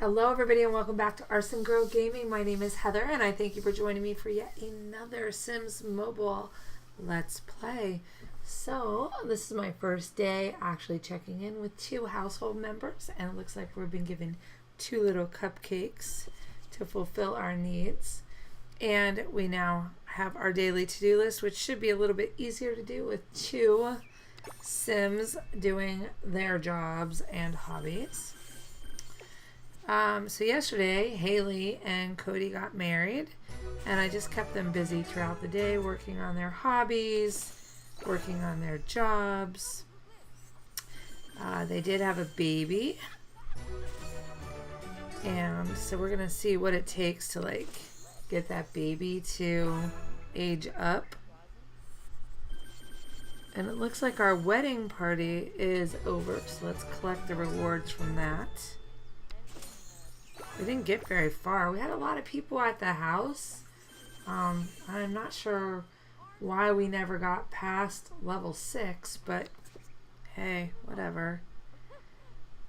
Hello everybody and welcome back to Arsen Girl Gaming. My name is Heather and I thank you for joining me for yet another Sims Mobile Let's Play. So this is my first day actually checking in with two household members, and it looks like we've been given two little cupcakes to fulfill our needs. And we now have our daily to-do list, which should be a little bit easier to do with two Sims doing their jobs and hobbies. So yesterday, Hailee and Cody got married, and I just kept them busy throughout the day working on their hobbies, working on their jobs. They did have a baby, and so we're gonna see what it takes to get that baby to age up. And it looks like our wedding party is over, so let's collect the rewards from that. We didn't get very far. We had a lot of people at the house. I'm not sure why we never got past level 6, but hey, whatever.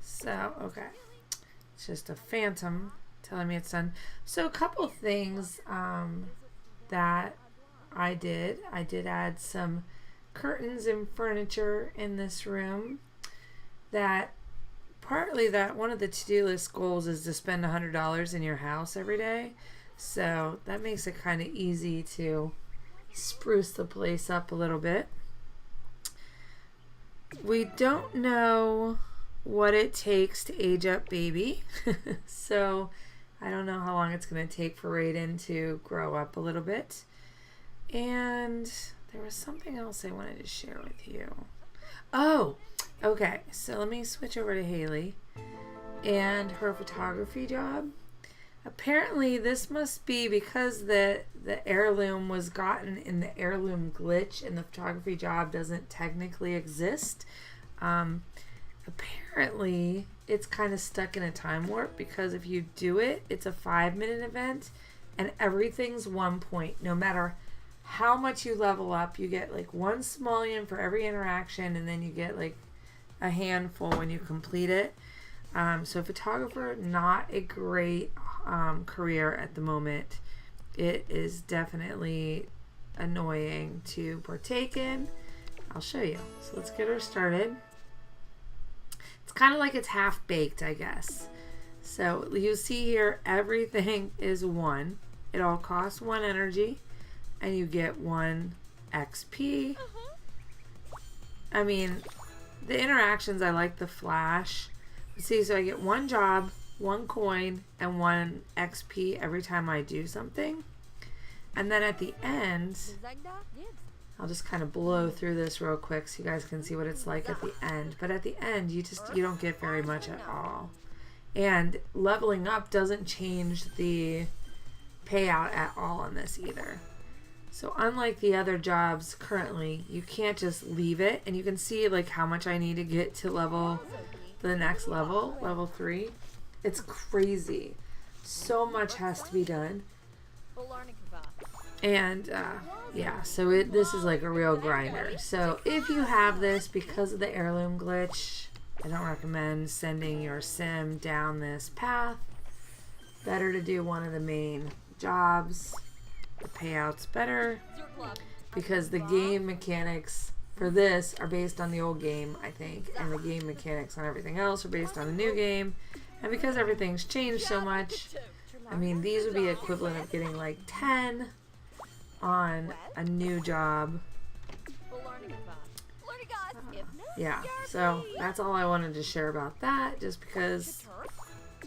So, okay. It's just a phantom telling me it's done. So a couple things that I did. I did add some curtains and furniture in this room. Partly that one of the to-do list goals is to spend $100 in your house every day. So that makes it kind of easy to spruce the place up a little bit. We don't know what it takes to age up baby. So I don't know how long it's going to take for Raiden to grow up a little bit. And there was something else I wanted to share with you. Oh, okay. So let me switch over to Hailee and her photography job. Apparently this must be because the heirloom was gotten in the heirloom glitch and the photography job doesn't technically exist. Apparently it's kind of stuck in a time warp, because if you do it, it's a 5-minute event and everything's 1 point. No matter how much you level up, you get like 1 simoleon for every interaction, and then you get like a handful when you complete it. So photographer, not a great career at the moment. It is definitely annoying to partake in. I'll show you. So let's get her started. It's kind of like it's half baked, I guess. So you see here, everything is 1. It all costs 1 energy. And you get 1 XP. I mean, the interactions, I like the flash. See, so I get 1 job, 1 coin, and 1 XP every time I do something. And then at the end, I'll just kind of blow through this real quick so you guys can see what it's like at the end. But at the end, you don't get very much at all. And leveling up doesn't change the payout at all on this either. So unlike the other jobs currently, you can't just leave it, and you can see like how much I need to get to the next level, level 3. It's crazy. So much has to be done. And yeah, so this is like a real grinder. So if you have this because of the heirloom glitch, I don't recommend sending your sim down this path. Better to do one of the main jobs. The payout's better because the game mechanics for this are based on the old game, I think, and the game mechanics on everything else are based on the new game. And because everything's changed so much, I mean, these would be equivalent of getting like 10 on a new job. Yeah, so that's all I wanted to share about that, just because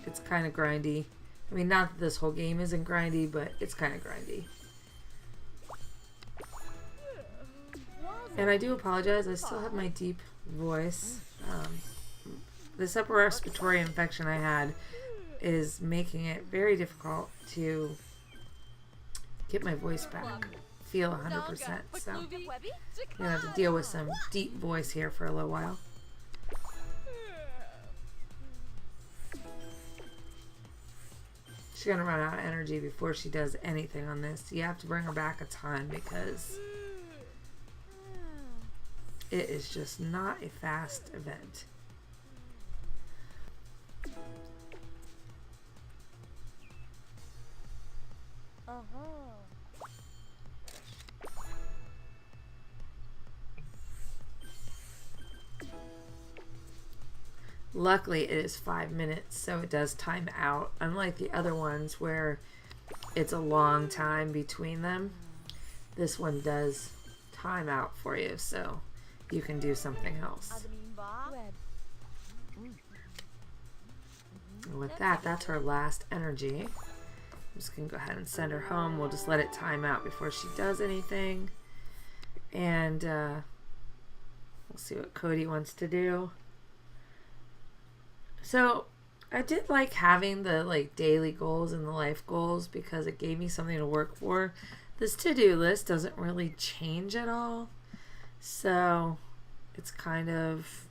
it's kind of grindy. I mean, not that this whole game isn't grindy, but it's kind of grindy. And I do apologize, I still have my deep voice. This upper respiratory infection I had is making it very difficult to get my voice back, feel 100%. So I'm gonna have to deal with some deep voice here for a little while. She's gonna run out of energy before she does anything on this. You have to bring her back a ton because it is just not a fast event. Luckily, it is 5 minutes, so it does time out. Unlike the other ones where it's a long time between them, this one does time out for you, so you can do something else. And with that, that's her last energy. I'm just going to go ahead and send her home. We'll just let it time out before she does anything. And we'll see what Cody wants to do. So I did like having the daily goals and the life goals because it gave me something to work for. This to-do list doesn't really change at all. So it's kind of,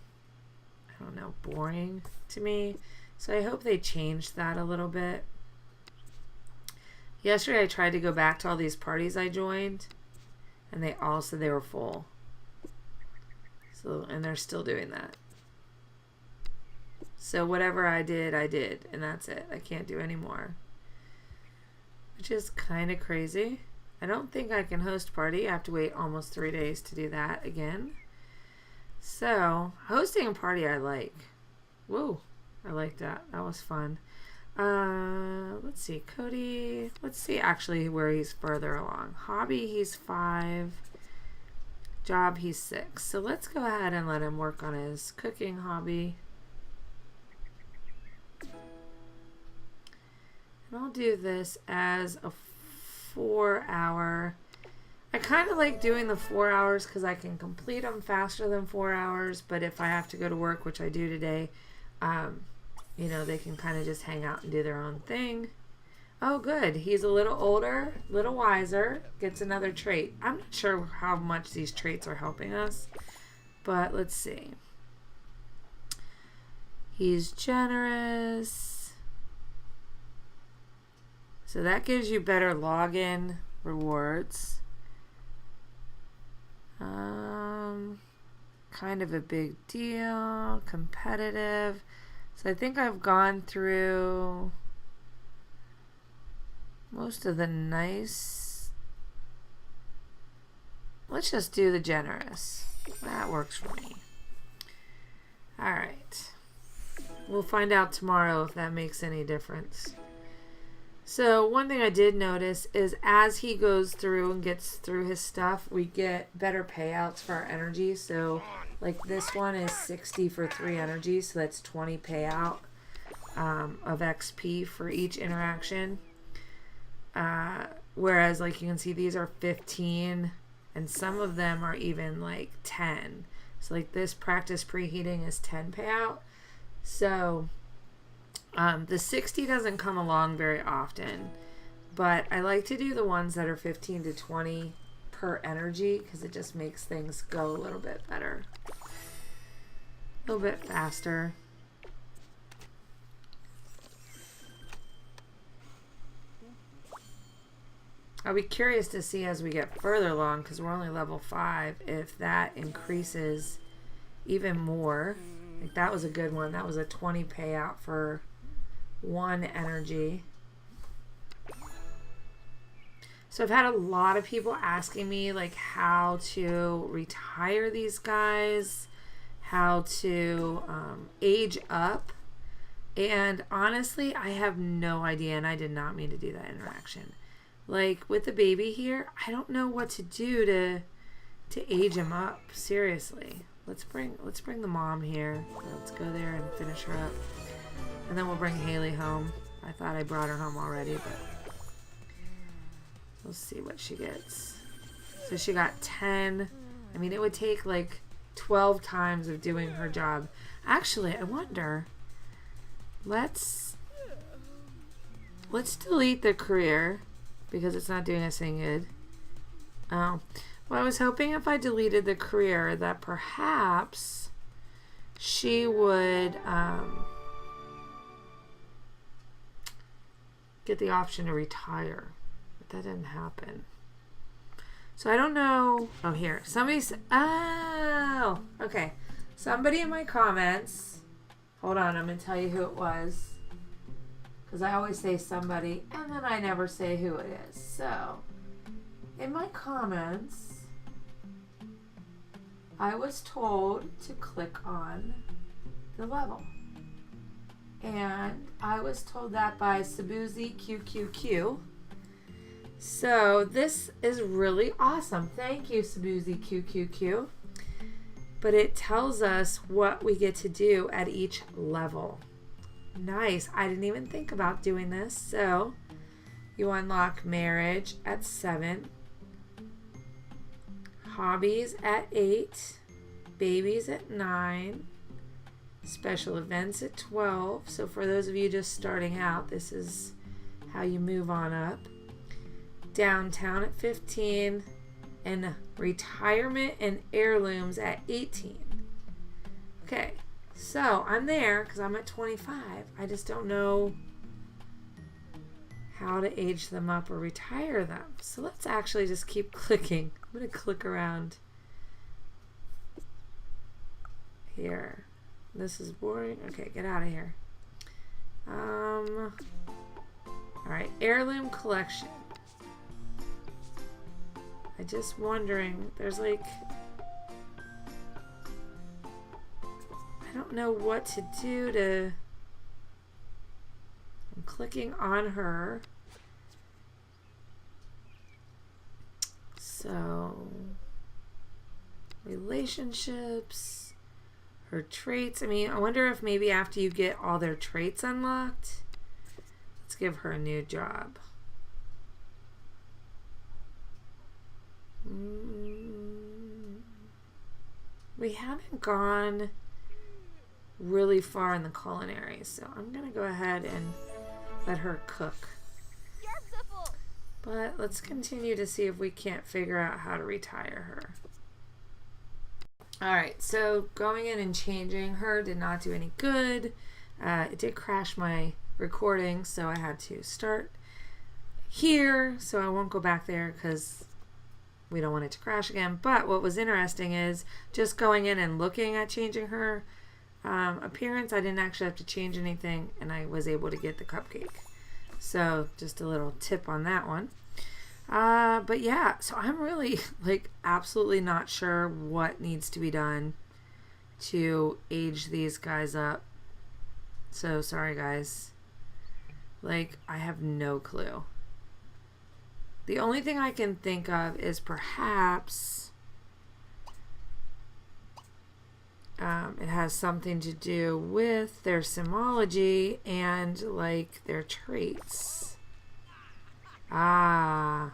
I don't know, boring to me. So I hope they change that a little bit. Yesterday I tried to go back to all these parties I joined and they all said they were full. So, and they're still doing that. So whatever I did, and that's it. I can't do any more. Which is kind of crazy. I don't think I can host party. I have to wait almost 3 days to do that again. So, hosting a party I like. Woo, I like that. That was fun. Let's see, Cody. Let's see actually where he's further along. Hobby, he's 5. Job, he's 6. So let's go ahead and let him work on his cooking hobby. And I'll do this as a 4-hour. I kind of like doing the 4 hours because I can complete them faster than 4 hours. But if I have to go to work, which I do today, you know, they can kind of just hang out and do their own thing. Oh, good. He's a little older, a little wiser. Gets another trait. I'm not sure how much these traits are helping us. But let's see. He's generous. So that gives you better login rewards. Kind of a big deal. Competitive. So I think I've gone through most of the nice. Let's just do the generous. That works for me. All right. We'll find out tomorrow if that makes any difference. So one thing I did notice is as he goes through and gets through his stuff, we get better payouts for our energy. So like this one is 60 for 3 energy, so that's 20 payout of XP for each interaction. Whereas like you can see these are 15 and some of them are even like 10. So like this practice preheating is 10 payout. So the 60 doesn't come along very often, but I like to do the ones that are 15 to 20 per energy because it just makes things go a little bit better, a little bit faster. I'll be curious to see as we get further along because we're only level 5 if that increases even more. Like that was a good one. That was a 20 payout for 1 energy. So I've had a lot of people asking me like how to retire these guys, how to age up, and honestly I have no idea, and I did not mean to do that interaction. Like with the baby here, I don't know what to do to age him up. Seriously. Let's bring the mom here. Let's go there and finish her up. And then we'll bring Hailee home. I thought I brought her home already, but we'll see what she gets. So she got 10. I mean, it would take like 12 times of doing her job. Actually, I wonder. Let's delete the career because it's not doing us any good. Oh. Well, I was hoping if I deleted the career that perhaps she would get the option to retire, but that didn't happen. So I don't know. Oh, here. Somebody said, oh, okay. Somebody in my comments, hold on, I'm going to tell you who it was. Because I always say somebody, and then I never say who it is. So, in my comments, I was told to click on the level. And I was told that by Sabuzi QQQ. So this is really awesome. Thank you, Sabuzi QQQ. But it tells us what we get to do at each level. Nice. I didn't even think about doing this. So you unlock marriage at 7. Hobbies at 8. Babies at 9. Special events at 12. So for those of you just starting out, this is how you move on up. Downtown at 15. And retirement and heirlooms at 18. Okay, so I'm there because I'm at 25. I just don't know how to age them up or retire them. So let's actually just keep clicking. I'm going to click around here. This is boring. Okay, get out of here. All right, heirloom collection. I'm just wondering, there's like, I don't know what to do to, I'm clicking on her. So, relationships, her traits. I mean, I wonder if maybe after you get all their traits unlocked, let's give her a new job. We haven't gone really far in the culinary, so I'm going to go ahead and let her cook. But let's continue to see if we can't figure out how to retire her. Alright, so going in and changing her did not do any good. It did crash my recording, so I had to start here, so I won't go back there because we don't want it to crash again. But what was interesting is just going in and looking at changing her appearance. I didn't actually have to change anything, and I was able to get the cupcake. So just a little tip on that one. But yeah, so I'm really like absolutely not sure what needs to be done to age these guys up. So sorry guys. Like I have no clue. The only thing I can think of is perhaps it has something to do with their symbology and like their traits. Ah.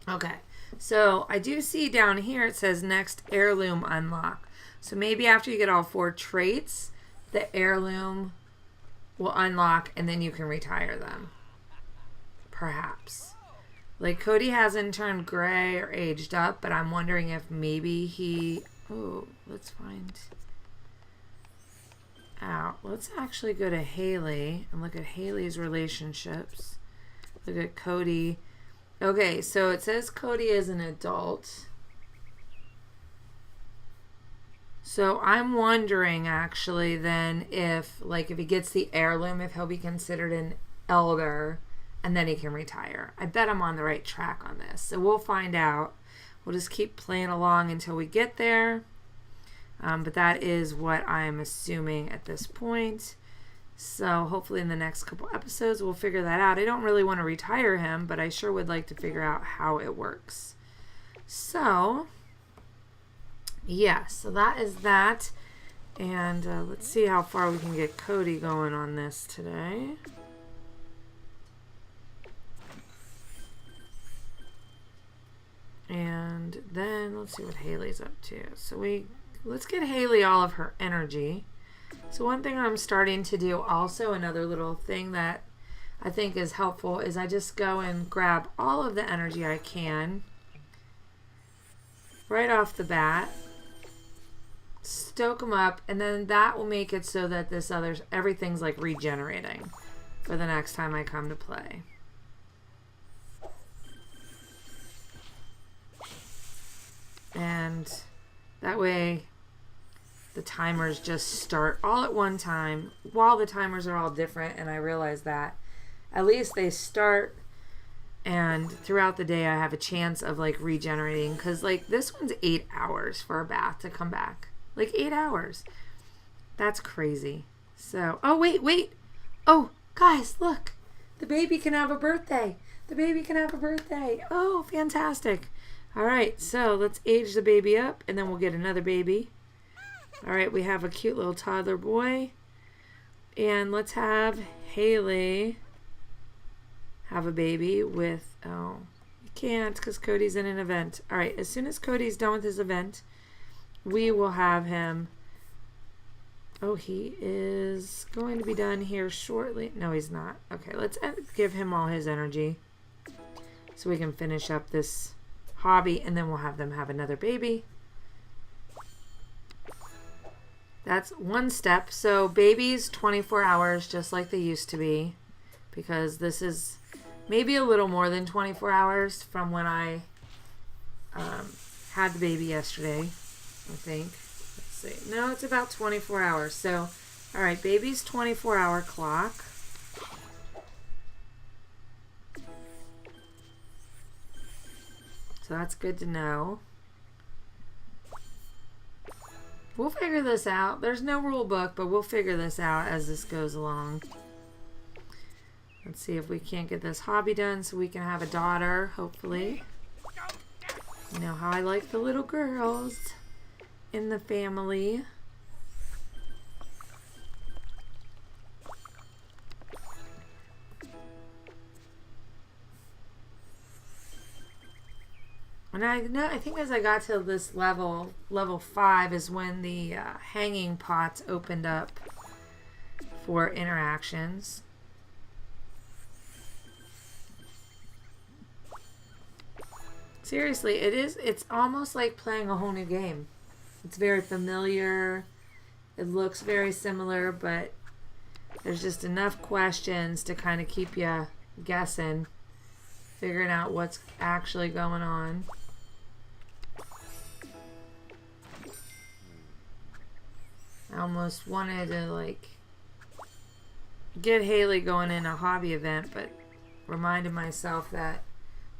Okay. So I do see down here it says next heirloom unlock. So maybe after you get all 4 traits, the heirloom will unlock and then you can retire them. Perhaps. Like Cody hasn't turned gray or aged up, but I'm wondering if maybe he... Oh, let's find out. Let's actually go to Hailee and look at Hailee's relationships. Look at Cody. Okay, so it says Cody is an adult. So I'm wondering actually then if he gets the heirloom, if he'll be considered an elder and then he can retire. I bet I'm on the right track on this. So we'll find out. We'll just keep playing along until we get there. But that is what I'm assuming at this point. So hopefully in the next couple episodes we'll figure that out. I don't really want to retire him, but I sure would like to figure out how it works. So, yeah, so that is that. And let's see how far we can get Cody going on this today. And then let's see what Hailee's up to. So let's get Hailee all of her energy. So one thing I'm starting to do also, another little thing that I think is helpful, is I just go and grab all of the energy I can right off the bat, stoke them up, and then that will make it so that everything's like regenerating for the next time I come to play. And that way the timers just start all at one time while the timers are all different, and I realize that at least they start, and throughout the day I have a chance of like regenerating, because like this one's 8 hours for a bath to come back. Like 8 hours. That's crazy. So, oh wait. Oh, guys, look. The baby can have a birthday. The baby can have a birthday. Oh, fantastic. All right, so let's age the baby up, and then we'll get another baby. All right, we have a cute little toddler boy. And let's have Hailee have a baby with, oh, you can't because Cody's in an event. All right, as soon as Cody's done with his event, we will have him. Oh, he is going to be done here shortly. No, he's not. Okay, let's give him all his energy so we can finish up this hobby, and then we'll have them have another baby. That's one step. So babies, 24 hours, just like they used to be, because this is maybe a little more than 24 hours from when I had the baby yesterday, I think. Let's see. No, it's about 24 hours. So, all right, baby's 24-hour clock. So that's good to know. We'll figure this out. There's no rule book, but we'll figure this out as this goes along. Let's see if we can't get this hobby done so we can have a daughter, hopefully. You know how I like the little girls in the family. And I think as I got to this level 5 is when the hanging pots opened up for interactions. Seriously, it's almost like playing a whole new game. It's very familiar. It looks very similar, but there's just enough questions to kind of keep you guessing, figuring out what's actually going on. I almost wanted to like get Hailee going in a hobby event, but reminded myself that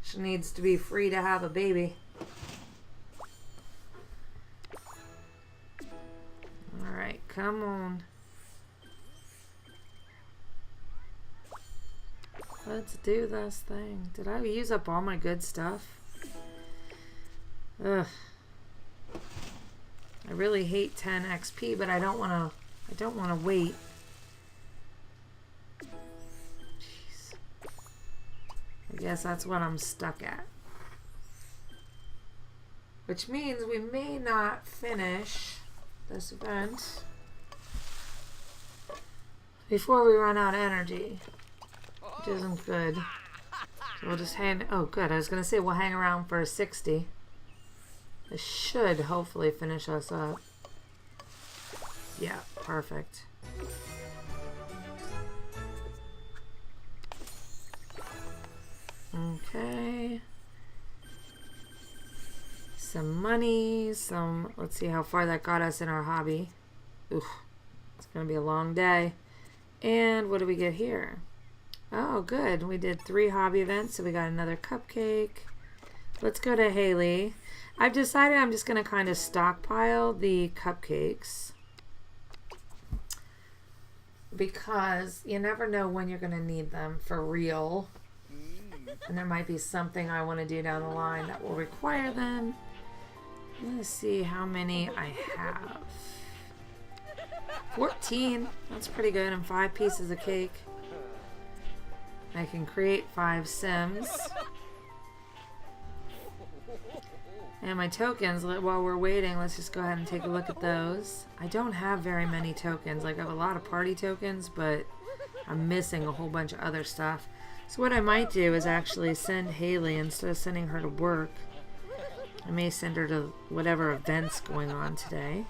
she needs to be free to have a baby. Alright, come on. Let's do this thing. Did I use up all my good stuff? Ugh. I really hate 10 XP, but I don't want to wait. Jeez. I guess that's what I'm stuck at. Which means we may not finish this event before we run out of energy, which isn't good. So we'll just hang. Oh, good. I was going to say we'll hang around for 60. This should hopefully finish us up. Yeah, perfect. Okay. Some money, let's see how far that got us in our hobby. Oof, it's gonna be a long day. And what do we get here? Oh, good. We did 3 hobby events, so we got another cupcake. Let's go to Hailee. I've decided I'm just going to kind of stockpile the cupcakes because you never know when you're going to need them for real. And there might be something I want to do down the line that will require them. Let's see how many I have. 14. That's pretty good. And 5 pieces of cake. I can create 5 Sims. And my tokens, while we're waiting, let's just go ahead and take a look at those. I don't have very many tokens. Like, I have a lot of party tokens, but I'm missing a whole bunch of other stuff. So what I might do is actually send Hailee, instead of sending her to work, I may send her to whatever event's going on today.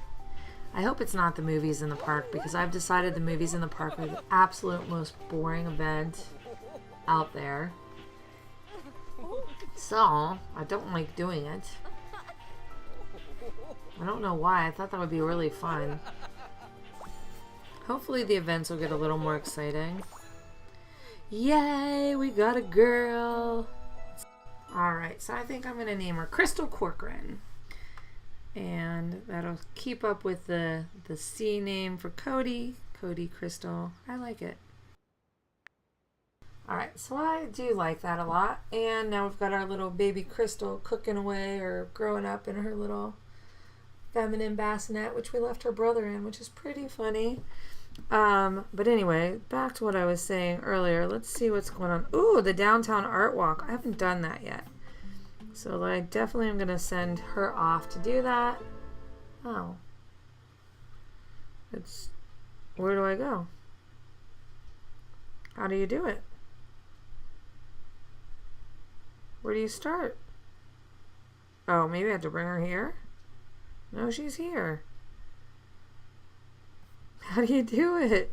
I hope it's not the movies in the park, because I've decided the movies in the park are the absolute most boring event out there. So, I don't like doing it. I don't know why. I thought that would be really fun. Hopefully the events will get a little more exciting. Yay, we got a girl. Alright, so I think I'm going to name her Crystal Corcoran. And that'll keep up with the C name for Cody. Cody Crystal. I like it. Alright, so I do like that a lot. And now we've got our little baby Crystal cooking away or growing up in her little feminine bassinet, which we left her brother in, which is pretty funny. But anyway, back to what I was saying earlier. Let's see what's going on. Ooh, the downtown art walk. I haven't done that yet. So I definitely am going to send her off to do that. Oh. Where do I go? How do you do it? Where do you start? Oh, maybe I have to bring her here? No, she's here. How do you do it?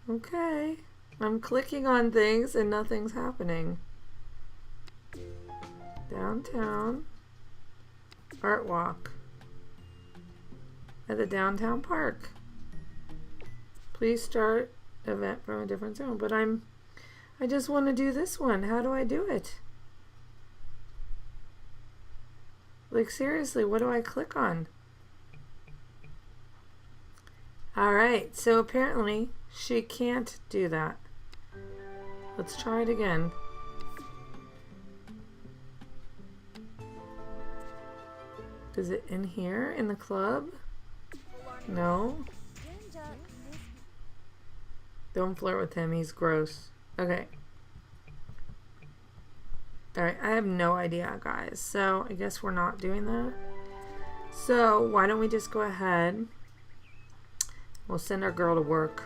Okay. I'm clicking on things and nothing's happening. Downtown art walk at the downtown park. Please start event from a different zone. But I just want to do this one. How do I do it? Like seriously, what do I click on? Alright, so apparently she can't do that. Let's try it again. Is it in here in the club? No. Don't flirt with him, he's gross. Okay. Alright, I have no idea, guys. So I guess we're not doing that. So why don't we just go ahead. We'll send our girl to work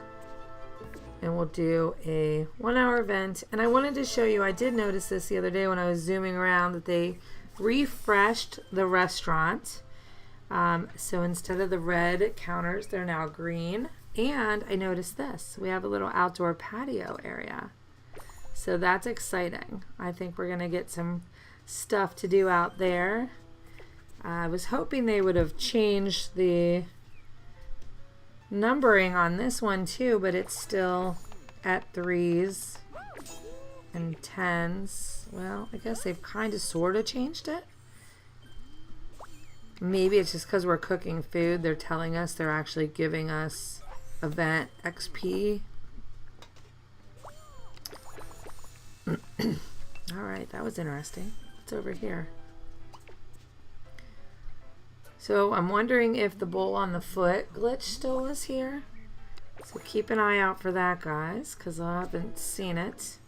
and we'll do a 1-hour event. And I wanted to show you, I did notice this the other day when I was zooming around, that they refreshed the restaurant. So instead of the red counters, they're now green. And I noticed this, we have a little outdoor patio area. So that's exciting. I think we're going to get some stuff to do out there. I was hoping they would have changed the numbering on this one too, but it's still at 3s and 10s. Well, I guess they've kind of sort of changed it. Maybe it's just because we're cooking food. They're telling us they're actually giving us event XP. Alright, that was interesting. What's over here? So I'm wondering if the bowl on the foot glitch still was here. So keep an eye out for that, guys, because I haven't seen it.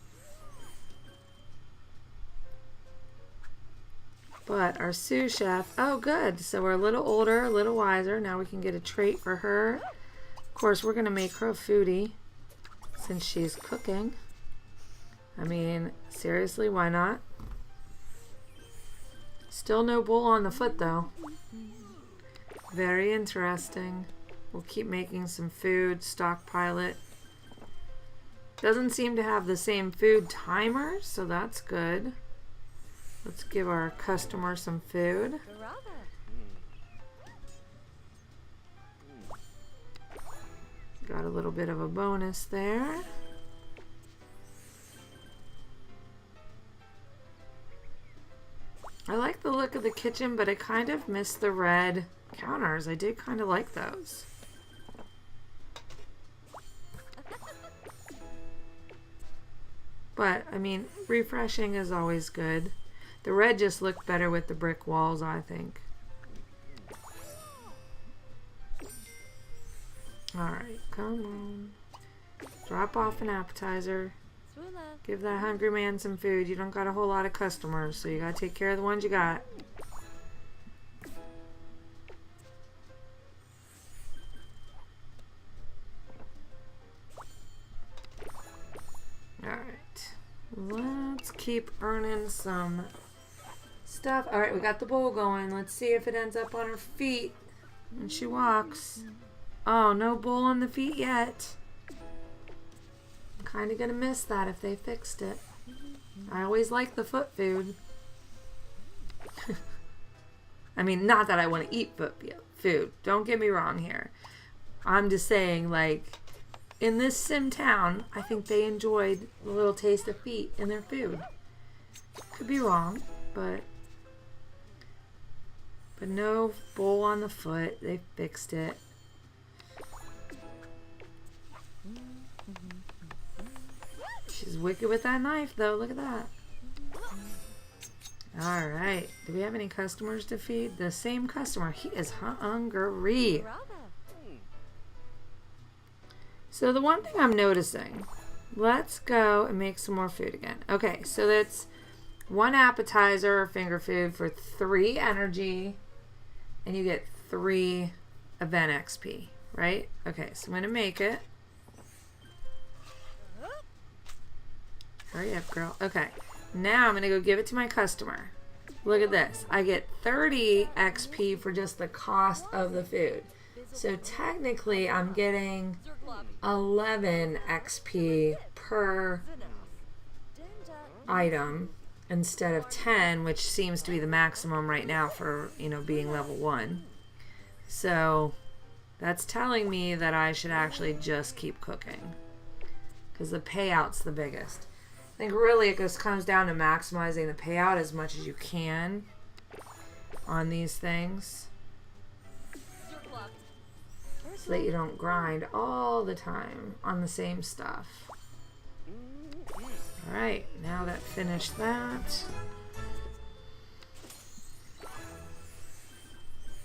But our sous chef, oh good, so we're a little older, a little wiser. Now we can get a trait for her. Of course, we're going to make her a foodie since she's cooking. I mean, seriously, why not? Still no bowl on the foot, though. Very interesting. We'll keep making some food, stockpile it. Doesn't seem to have the same food timer, so that's good. Let's give our customer some food. Got a little bit of a bonus there. I like the look of the kitchen, but I kind of miss the red counters. I did kind of like those. But, I mean, refreshing is always good. The red just looked better with the brick walls, I think. Alright, come on. Drop off an appetizer. Give that hungry man some food. You don't got a whole lot of customers, so you gotta take care of the ones you got. Alright. Let's keep earning some stuff. Alright, we got the bowl going. Let's see if it ends up on her feet when she walks. Oh, no bowl on the feet yet. I'm kind of going to miss that if they fixed it. I always like the foot food. I mean, not that I want to eat food. Don't get me wrong here. I'm just saying, like, in this sim town, I think they enjoyed a little taste of feet in their food. Could be wrong, but no bowl on the foot. They fixed it. She's wicked with that knife, though. Look at that. All right. Do we have any customers to feed? The same customer. He is hungry. So the one thing I'm noticing, let's go and make some more food again. Okay, so that's 1 appetizer or finger food for 3 energy, and you get 3 event XP, right? Okay, so I'm going to make it. Hurry up, girl. Okay, now I'm going to go give it to my customer. Look at this. I get 30 XP for just the cost of the food. So technically, I'm getting 11 XP per item instead of 10, which seems to be the maximum right now for, you know, being level 1. So that's telling me that I should actually just keep cooking because the payout's the biggest. I think really it just comes down to maximizing the payout as much as you can on these things, so that you don't grind all the time on the same stuff. Alright, now that finished that.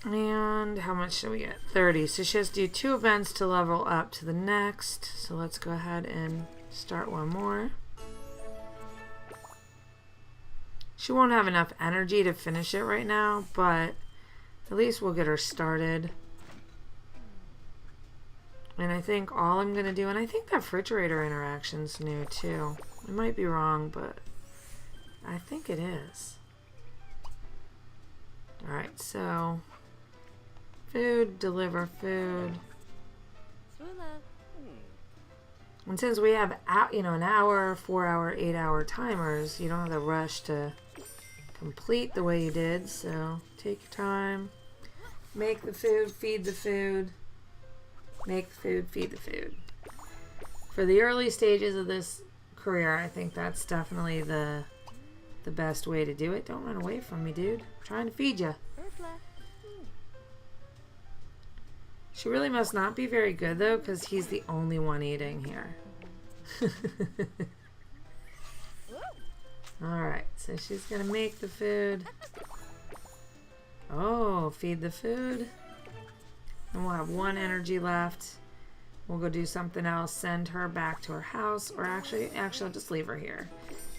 And how much should we get? 30. So she has to do 2 events to level up to the next. So let's go ahead and start one more. She won't have enough energy to finish it right now, but at least we'll get her started. And I think all I'm going to do, and I think that refrigerator interaction's new too. I might be wrong, but I think it is. Alright, so food, deliver food. And since we have, you know, an hour, 4-hour, 8-hour timers, you don't have to rush to complete the way you did. So take your time. Make the food, feed the food. Make the food, feed the food. For the early stages of this career, I think that's definitely the best way to do it. Don't run away from me, dude. I'm trying to feed you. She really must not be very good, though, because he's the only one eating here. Alright, so she's going to make the food. Oh, feed the food. And we'll have 1 energy left. We'll go do something else. Send her back to her house. Or actually I'll just leave her here.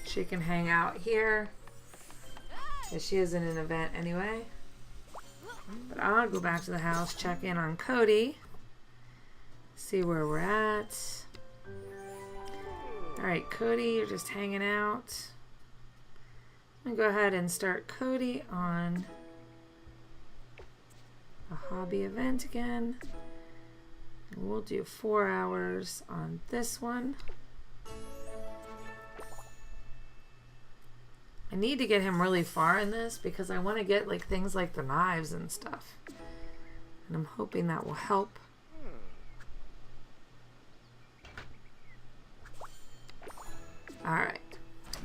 She can hang out here, because she is in an event anyway. But I'll go back to the house, check in on Cody, see where we're at. Alright, Cody, you're just hanging out. I'm going to go ahead and start Cody on a hobby event again. And we'll do 4 hours on this one. I need to get him really far in this because I want to get like things like the knives and stuff. And I'm hoping that will help. Alright.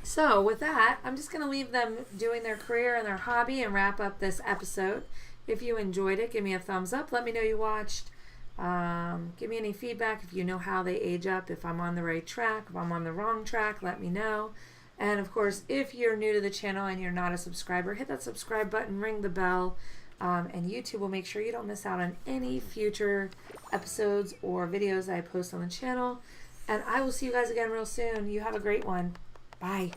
So with that, I'm just going to leave them doing their career and their hobby and wrap up this episode. If you enjoyed it, give me a thumbs up. Let me know you watched. Give me any feedback if you know how they age up. If I'm on the right track, if I'm on the wrong track, let me know. And of course, if you're new to the channel and you're not a subscriber, hit that subscribe button, ring the bell, and YouTube will make sure you don't miss out on any future episodes or videos I post on the channel. And I will see you guys again real soon. You have a great one. Bye.